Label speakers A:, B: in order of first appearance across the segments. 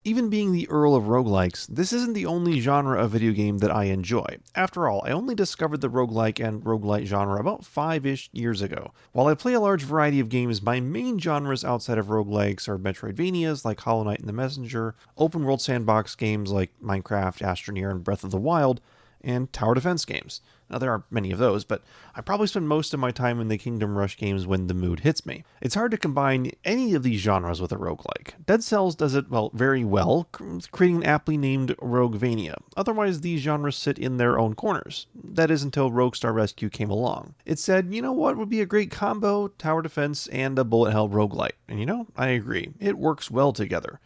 A: Even being the Earl of Roguelikes, this isn't the only genre of video game that I enjoy. After all, I only discovered the roguelike and roguelite genre about 5-ish years ago. While I play a large variety of games, my main genres outside of roguelikes are Metroidvanias like Hollow Knight and the Messenger, open world sandbox games like Minecraft, Astroneer, and Breath of the Wild, and tower defense games. Now, there aren't many of those, but I probably spend most of my time in the Kingdom Rush games when the mood hits me. It's hard to combine any of these genres with a roguelike. Dead Cells does it, very well, creating an aptly named Roguevania. Otherwise, these genres sit in their own corners. That is until Roguestar Rescue came along. It said, you know what would be a great combo? Tower defense and a bullet hell roguelite. And I agree. It works well together.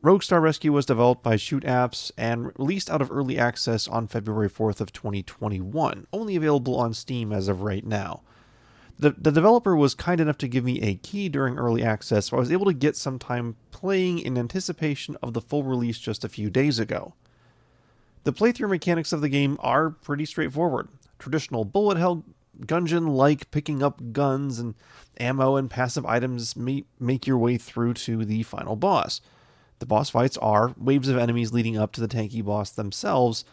A: Roguestar Rescue was developed by Shoot Apps and released out of early access on February 4th of 2021, only available on Steam as of right now. The developer was kind enough to give me a key during early access, so I was able to get some time playing in anticipation of the full release just a few days ago. The playthrough mechanics of the game are pretty straightforward. Traditional bullet hell gungeon like picking up guns and ammo and passive items make your way through to the final boss. The boss fights are waves of enemies leading up to the tanky boss themselves,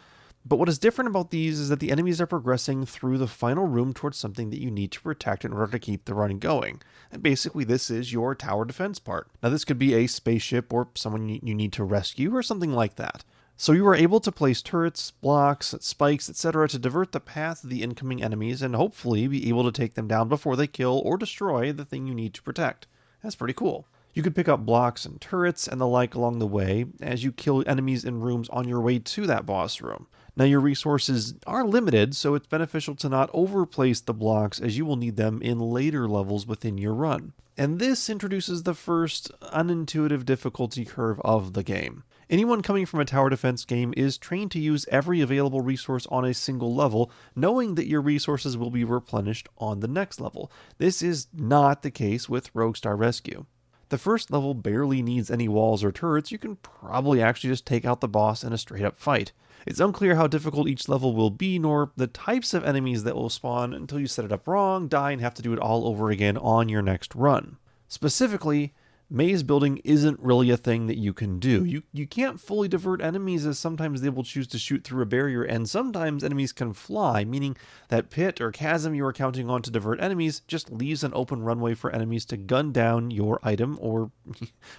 A: but what is different about these is that the enemies are progressing through the final room towards something that you need to protect in order to keep the run going. And basically this is your tower defense part. Now this could be a spaceship or someone you need to rescue or something like that. So you are able to place turrets, blocks, spikes, etc. to divert the path of the incoming enemies and hopefully be able to take them down before they kill or destroy the thing you need to protect. That's pretty cool. You could pick up blocks and turrets and the like along the way as you kill enemies in rooms on your way to that boss room. Now your resources are limited, so it's beneficial to not overplace the blocks as you will need them in later levels within your run. And this introduces the first unintuitive difficulty curve of the game. Anyone coming from a tower defense game is trained to use every available resource on a single level, knowing that your resources will be replenished on the next level. This is not the case with Roguestar Rescue. The first level barely needs any walls or turrets. You can probably actually just take out the boss in a straight up fight. It's unclear how difficult each level will be, nor the types of enemies that will spawn until you set it up wrong, die, and have to do it all over again on your next run. Specifically, maze building isn't really a thing that you can do. You can't fully divert enemies as sometimes they will choose to shoot through a barrier, and sometimes enemies can fly, meaning that pit or chasm you are counting on to divert enemies just leaves an open runway for enemies to gun down your item or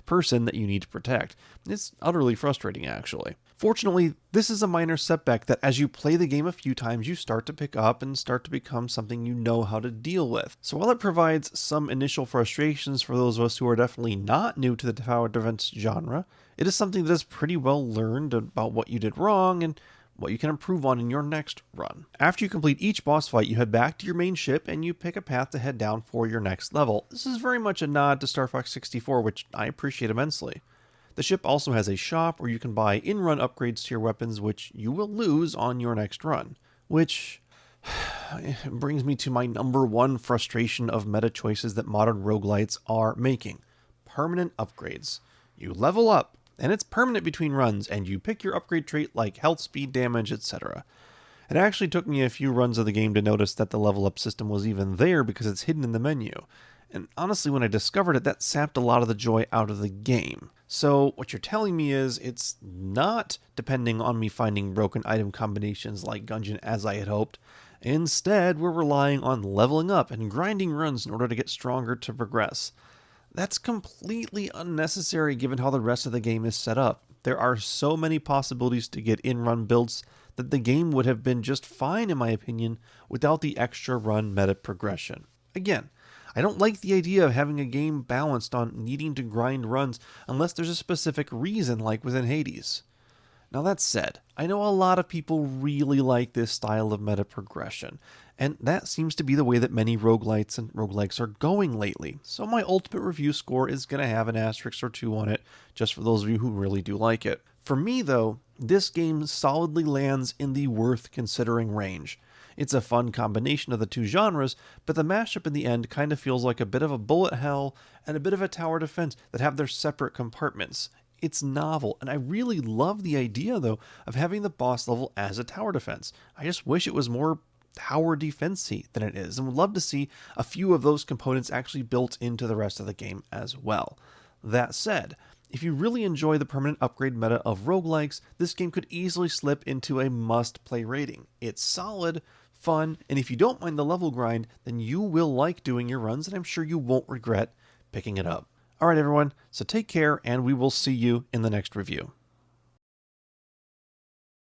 A: person that you need to protect. It's utterly frustrating, actually. Fortunately, this is a minor setback that as you play the game a few times, you start to pick up and start to become something you know how to deal with. So while it provides some initial frustrations for those of us who are definitely not new to the tower defense genre, it is something that is pretty well learned about what you did wrong and what you can improve on in your next run. After you complete each boss fight, you head back to your main ship and you pick a path to head down for your next level. This is very much a nod to Star Fox 64, which I appreciate immensely. The ship also has a shop where you can buy in-run upgrades to your weapons, which you will lose on your next run. Which brings me to my number one frustration of meta choices that modern roguelites are making. Permanent upgrades. You level up, and it's permanent between runs, and you pick your upgrade trait like health, speed, damage, etc. It actually took me a few runs of the game to notice that the level up system was even there because it's hidden in the menu. And honestly, when I discovered it, that sapped a lot of the joy out of the game. So what you're telling me is it's not depending on me finding broken item combinations like Gungeon as I had hoped. Instead, we're relying on leveling up and grinding runs in order to get stronger to progress. That's completely unnecessary given how the rest of the game is set up. There are so many possibilities to get in-run builds that the game would have been just fine in my opinion without the extra run meta progression. Again, I don't like the idea of having a game balanced on needing to grind runs unless there's a specific reason like within Hades. Now that said, I know a lot of people really like this style of meta progression, and that seems to be the way that many roguelites and roguelikes are going lately, so my ultimate review score is going to have an asterisk or two on it, just for those of you who really do like it. For me though, this game solidly lands in the worth considering range. It's a fun combination of the two genres, but the mashup in the end kind of feels like a bit of a bullet hell and a bit of a tower defense that have their separate compartments. It's novel, and I really love the idea, though, of having the boss level as a tower defense. I just wish it was more tower defense-y than it is, and would love to see a few of those components actually built into the rest of the game as well. That said, If you really enjoy the permanent upgrade meta of roguelikes, this game could easily slip into a must-play rating. It's solid, fun, and if you don't mind the level grind, then you will like doing your runs, and I'm sure you won't regret picking it up. Alright everyone, so take care, and we will see you in the next review.